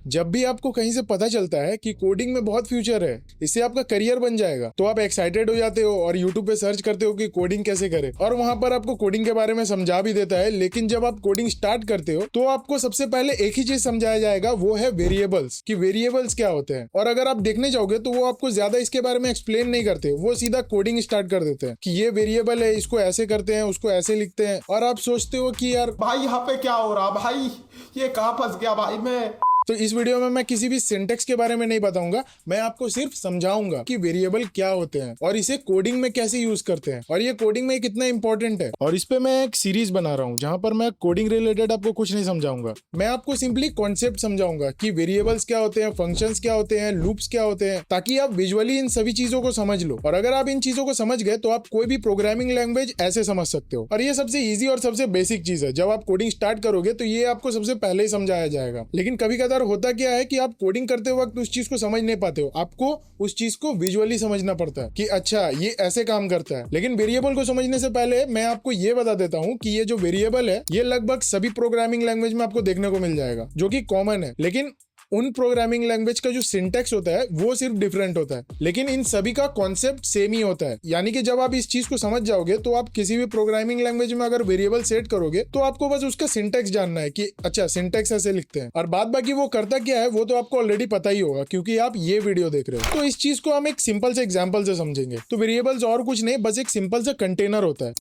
जब भी आपको कहीं से पता चलता है कि कोडिंग में बहुत फ्यूचर है, इससे आपका करियर बन जाएगा, तो आप एक्साइटेड हो जाते हो और यूट्यूब पे सर्च करते हो कि कोडिंग कैसे करें, और वहां पर आपको कोडिंग के बारे में समझा भी देता है। लेकिन जब आप कोडिंग स्टार्ट करते हो तो आपको सबसे पहले एक ही चीज समझाया जाएगा, वो है वेरिएबल्स, कि वेरिएबल्स क्या होते हैं। और अगर आप देखने जाओगे तो वो आपको ज्यादा इसके बारे में एक्सप्लेन नहीं करते, वो सीधा कोडिंग स्टार्ट कर देते हैं कि ये वेरिएबल है, इसको ऐसे करते हैं, उसको ऐसे लिखते हैं। और आप सोचते हो कि यार भाई यहाँ पे क्या हो रहा भाई, ये कहाँ फंस गया भाई मैं। तो इस वीडियो में मैं किसी भी सिंटेक्स के बारे में नहीं बताऊंगा, मैं आपको सिर्फ समझाऊंगा कि वेरिएबल क्या होते हैं और इसे कोडिंग में कैसे यूज करते हैं और ये कोडिंग में कितना इंपॉर्टेंट है। और इस पे मैं एक सीरीज बना रहा हूँ जहां पर मैं कोडिंग रिलेटेड आपको कुछ नहीं समझाऊंगा, मैं आपको सिंपली कॉन्सेप्ट समझाऊंगा कि वेरिएबल्स क्या होते हैं, फंक्शंस क्या होते हैं, लूप्स क्या होते हैं, ताकि आप विजुअली इन सभी चीजों को समझ लो। और अगर आप इन चीजों को समझ गए तो आप कोई भी प्रोग्रामिंग लैंग्वेज ऐसे समझ सकते हो। और ये सबसे ईजी और सबसे बेसिक चीज है, जब आप कोडिंग स्टार्ट करोगे तो ये आपको सबसे पहले ही समझाया जाएगा। लेकिन कभी कभार होता क्या है कि आप कोडिंग करते वक्त उस चीज को समझ नहीं पाते हो, आपको उस चीज को विजुअली समझना पड़ता है कि अच्छा ये ऐसे काम करता है। लेकिन वेरिएबल को समझने से पहले मैं आपको ये बता देता हूँ कि ये जो वेरिएबल है ये लगभग सभी प्रोग्रामिंग लैंग्वेज में आपको देखने को मिल जाएगा, जो कि कॉमन है। लेकिन उन प्रोग्रामिंग लैंग्वेज का जो सिंटैक्स होता है वो सिर्फ डिफरेंट होता है, लेकिन इन सभी का कॉन्सेप्ट सेम ही होता है। यानी कि जब आप इस चीज को समझ जाओगे तो आप किसी भी प्रोग्रामिंग लैंग्वेज में अगर वेरिएबल सेट करोगे तो आपको बस उसका सिंटैक्स जानना है कि अच्छा सिंटैक्स ऐसे लिखते हैं, और बाद बाकी वो करता क्या है वो तो आपको ऑलरेडी पता ही होगा क्योंकि आप ये वीडियो देख रहे हो। तो इस चीज को हम एक सिंपल से एग्जाम्पल से समझेंगे। तो वेरिएबल्स और कुछ नहीं, बस एक सिंपल सा कंटेनर होता है।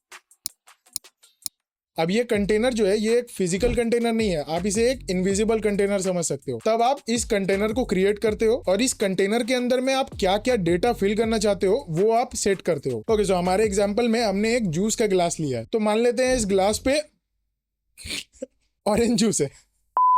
अब ये कंटेनर जो है ये एक फिजिकल कंटेनर नहीं है, आप इसे एक इनविजिबल कंटेनर समझ सकते हो। तब आप इस कंटेनर को क्रिएट करते हो और इस कंटेनर के अंदर में आप क्या क्या डेटा फिल करना चाहते हो वो आप सेट करते हो। ओके, सो हमारे एग्जांपल में हमने एक जूस का गिलास लिया है, तो मान लेते हैं इस गिलास पे ऑरेंज जूस है,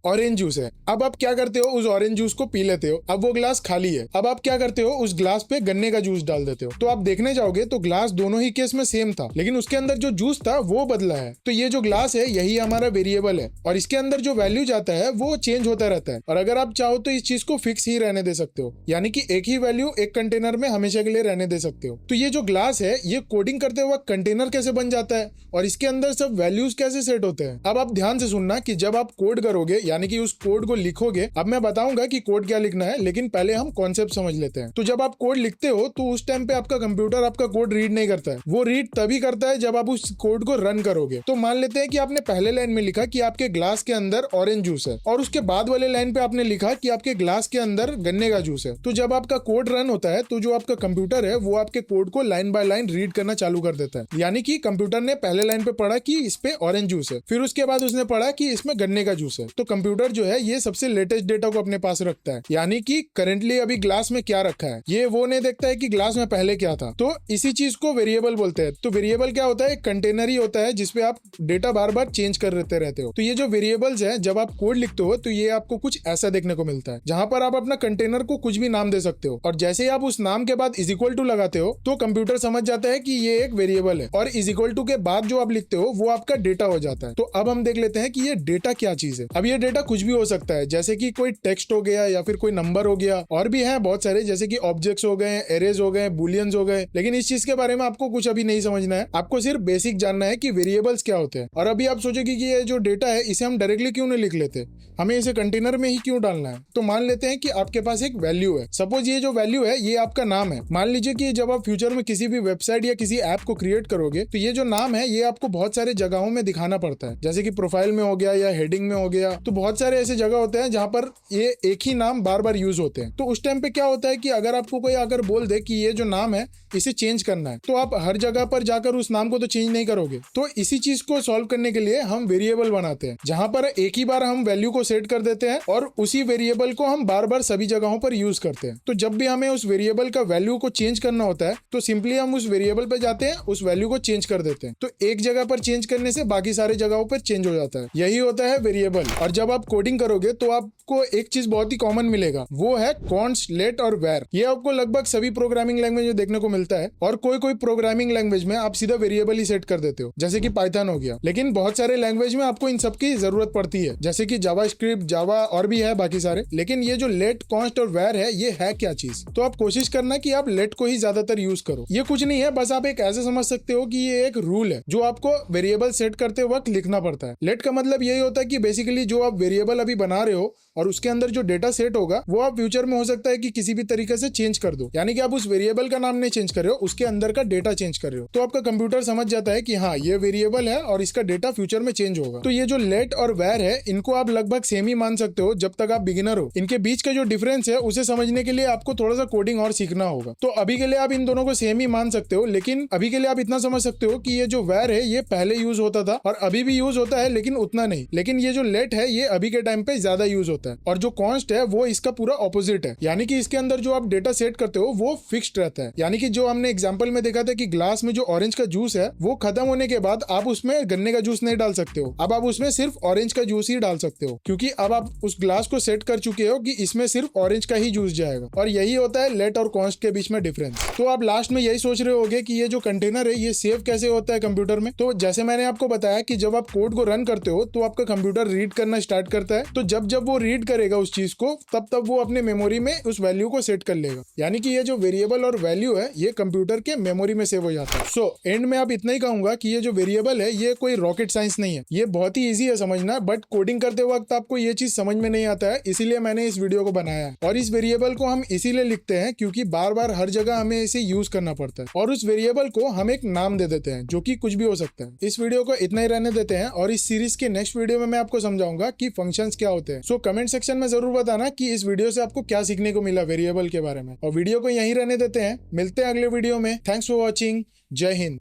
ऑरेंज जूस है। अब आप क्या करते हो, उस ऑरेंज जूस को पी लेते हो। अब वो ग्लास खाली है, अब आप क्या करते हो, उस ग्लास पे गन्ने का जूस डाल देते हो। तो आप देखने जाओगे तो ग्लास दोनों ही केस में सेम था, लेकिन उसके अंदर जो जूस था वो बदला है। तो ये जो ग्लास है यही हमारा वेरिएबल है और इसके अंदर जो वैल्यू जाता है वो चेंज होता रहता है। और अगर आप चाहो तो इस चीज को फिक्स ही रहने दे सकते हो, यानी कि एक ही वैल्यू एक कंटेनर में हमेशा के लिए रहने दे सकते हो। तो ये जो ग्लास है ये कोडिंग करते वक्त कंटेनर कैसे बन जाता है और इसके अंदर सब वैल्यूज कैसे सेट होते हैं। अब आप ध्यान से सुनना कि जब आप कोड करोगे यानी कि उस कोड को लिखोगे, अब मैं बताऊंगा कि कोड क्या लिखना है, लेकिन पहले हम कॉन्सेप्ट समझ लेते हैं। तो जब आप कोड लिखते हो तो उस टाइम पे आपका कंप्यूटर आपका कोड रीड नहीं करता है, वो रीड तभी करता है जब आप उस कोड को रन करोगे। तो मान लेते हैं कि आपने पहले लाइन में लिखा कि आपके ग्लास के अंदर ऑरेंज जूस है और उसके बाद वाले लाइन पे आपने लिखा कि आपके ग्लास के अंदर गन्ने का जूस है। तो जब आपका कोड रन होता है तो जो आपका कंप्यूटर है वो आपके कोड को लाइन बाय लाइन रीड करना चालू कर देता है। यानी कि कंप्यूटर ने पहले लाइन पे पढ़ा कि इस पे ऑरेंज जूस है, फिर उसके बाद उसने पढ़ा कि इसमें गन्ने का जूस है। तो कंप्यूटर जो है ये सबसे लेटेस्ट डेटा को अपने पास रखता है, यानी कि करेंटली अभी ग्लास में क्या रखा है, ये वो नहीं देखता है कि ग्लास में पहले क्या था। तो इसी चीज को वेरिएबल बोलते हैं। तो वेरिएबल क्या होता है, एक कंटेनर ही होता है जिसपे आप डेटा बार बार चेंज करते रहते हो। तो ये जो वेरिएबल्स है जब आप कोड लिखते हो तो ये आपको कुछ ऐसा देखने को मिलता है जहां पर आप अपना कंटेनर को कुछ भी नाम दे सकते हो और जैसे ही आप उस नाम के बाद इज इक्वल टू लगाते हो तो कंप्यूटर समझ जाता है कि ये एक वेरिएबल है और इज इक्वल टू के बाद जो आप लिखते हो वो आपका डेटा हो जाता है। तो अब हम देख लेते हैं कि ये डेटा क्या चीज है। अब ये डेटा कुछ भी हो सकता है, जैसे कि कोई टेक्स्ट हो गया या फिर कोई नंबर हो गया, और भी है बहुत सारे जैसे कि ऑब्जेक्ट्स हो गए, एरेज हो गए, बुलियंस हो गए। लेकिन इस चीज के बारे में आपको कुछ अभी नहीं समझना है, आपको सिर्फ बेसिक जानना है कि वेरिएबल्स क्या होते हैं। और अभी आप सोचोगे कि ये जो डेटा है इसे हम डायरेक्टली क्यों नहीं लिख लेते, हमें इसे कंटेनर में ही क्यों डालना है। तो मान लेते हैं कि आपके पास एक वैल्यू है, सपोज ये जो वैल्यू है ये आपका नाम है। मान लीजिए कि जब आप फ्यूचर में किसी भी वेबसाइट या किसी ऐप को क्रिएट करोगे तो ये जो नाम है ये आपको बहुत सारे जगहों में दिखाना पड़ता है, जैसे कि प्रोफाइल में हो गया या हेडिंग में हो गया। तो बहुत सारे ऐसे जगह होते हैं जहां पर ये एक ही नाम बार बार यूज होते हैं। तो उस टाइम पे क्या होता है कि अगर आपको कोई अगर बोल दे कि ये जो नाम है इसे चेंज करना है तो आप हर जगह पर जाकर उस नाम को तो चेंज नहीं करोगे। तो इसी चीज को सॉल्व करने के लिए हम वेरिएबल बनाते हैं जहां पर एक ही बार हम वैल्यू को सेट कर देते हैं और उसी वेरिएबल को हम बार बार सभी जगहों पर यूज करते हैं। तो जब भी हमें उस वेरिएबल का वैल्यू को चेंज करना होता है तो सिंपली हम उस वेरिएबल पे जाते हैं, उस वैल्यू को चेंज कर देते हैं। तो एक जगह पर चेंज करने से बाकी सारे जगहों पर चेंज हो जाता है, यही होता है वेरिएबल। और जब आप कोडिंग करोगे तो आपको एक चीज बहुत ही कॉमन मिलेगा, वो है कॉन्स्ट, लेट और वेर। ये आपको लगभग सभी प्रोग्रामिंग लैंग्वेज में देखने को मिलता है और कोई कोई प्रोग्रामिंग लैंग्वेज में आप सीधा वेरिएबल ही सेट कर देते हो, जैसे कि पाइथन हो गया। लेकिन बहुत सारे लैंग्वेज में आपको इन सब की जरूरत पड़ती है, जैसे कि जावास्क्रिप्ट, जावा और भी है बाकी सारे। लेकिन ये जो लेट, कॉन्स्ट और वेर है ये है क्या चीज, तो आप कोशिश करना कि आप लेट को ही ज्यादातर यूज करो। ये कुछ नहीं है, बस आप एक ऐसे समझ सकते हो कि ये एक रूल है जो आपको वेरिएबल सेट करते वक्त लिखना पड़ता है। लेट का मतलब यही होता है कि बेसिकली जो आप वेरिएबल अभी बना रहे हो और उसके अंदर जो डेटा सेट होगा वो आप फ्यूचर में हो सकता है कि किसी भी तरीके से चेंज कर दो, यानी कि आप उस वेरिएबल का नाम नहीं चेंज कर रहे हो, उसके अंदर का डेटा चेंज कर रहे हो। तो आपका कंप्यूटर समझ जाता है कि हाँ ये वेरिएबल है और इसका डेटा फ्यूचर में चेंज होगा। तो ये जो लेट और वेर है इनको आप लगभग सेम ही मान सकते हो जब तक आप बिगिनर हो। इनके बीच का जो डिफरेंस है उसे समझने के लिए आपको थोड़ा सा कोडिंग और सीखना होगा। तो अभी के लिए आप इन दोनों को सेम ही मान सकते हो, लेकिन अभी के लिए आप इतना समझ सकते हो कि ये जो वेर है ये पहले यूज होता था और अभी भी यूज होता है, लेकिन उतना नहीं। लेकिन ये जो लेट है ये अभी के टाइम पे ज्यादा यूज होता है, और जो कॉन्स्ट है वो इसका पूरा ऑपोजिट है, यानी कि इसके अंदर जो आप डेटा सेट करते हो वो फिक्स्ड रहता है। यानी कि जो हमने एग्जांपल में देखा था कि ग्लास में जो ऑरेंज का जूस है वो खत्म होने के बाद आप उसमें गन्ने का जूस नहीं डाल सकते हो, अब आप उसमें सिर्फ ऑरेंज का जूस ही डाल सकते हो, क्योंकि अब आप उस ग्लास को सेट कर चुके हो कि इसमें सिर्फ ऑरेंज का ही जूस जाएगा। और यही होता है लेट और कॉन्स्ट के बीच में डिफरेंस। तो आप लास्ट में यही सोच रहे होगे कि ये जो कंटेनर है ये सेव कैसे होता है कंप्यूटर में। तो जैसे मैंने आपको बताया कि जब आप कोड को रन करते हो तो आपका कंप्यूटर रीड करना स्टार्ट करता है, तो जब जब वो रीड करेगा उस चीज को तब वो अपने मेमोरी में उस वैल्यू को सेट कर लेगा। यानी कि ये जो वेरिएबल और वैल्यू है ये कंप्यूटर के मेमोरी में सेव हो जाता है। सो एंड में आप इतना ही कहूंगा कि ये जो वेरिएबल है ये कोई रॉकेट साइंस नहीं है, ये बहुत ही ईजी है समझना, बट कोडिंग करते वक्त आपको ये चीज समझ में नहीं आता है, इसीलिए मैंने इस वीडियो को बनाया है। और इस वेरिएबल को हम इसीलिए लिखते हैं क्योंकि बार बार हर जगह हमें इसे यूज करना पड़ता है, और उस वेरिएबल को हम एक नाम दे देते हैं जो कि कुछ भी हो सकता है। इस वीडियो को इतना ही रहने देते हैं और इस सीरीज के नेक्स्ट वीडियो में मैं आपको समझाऊंगा कि फंक्शंस क्या होते हैं। सो कमेंट सेक्शन में जरूर बताना कि इस वीडियो से आपको क्या सीखने को मिला वेरिएबल के बारे में, और वीडियो को यहीं रहने देते हैं। मिलते हैं अगले वीडियो में। Thanks for watching. जय हिंद।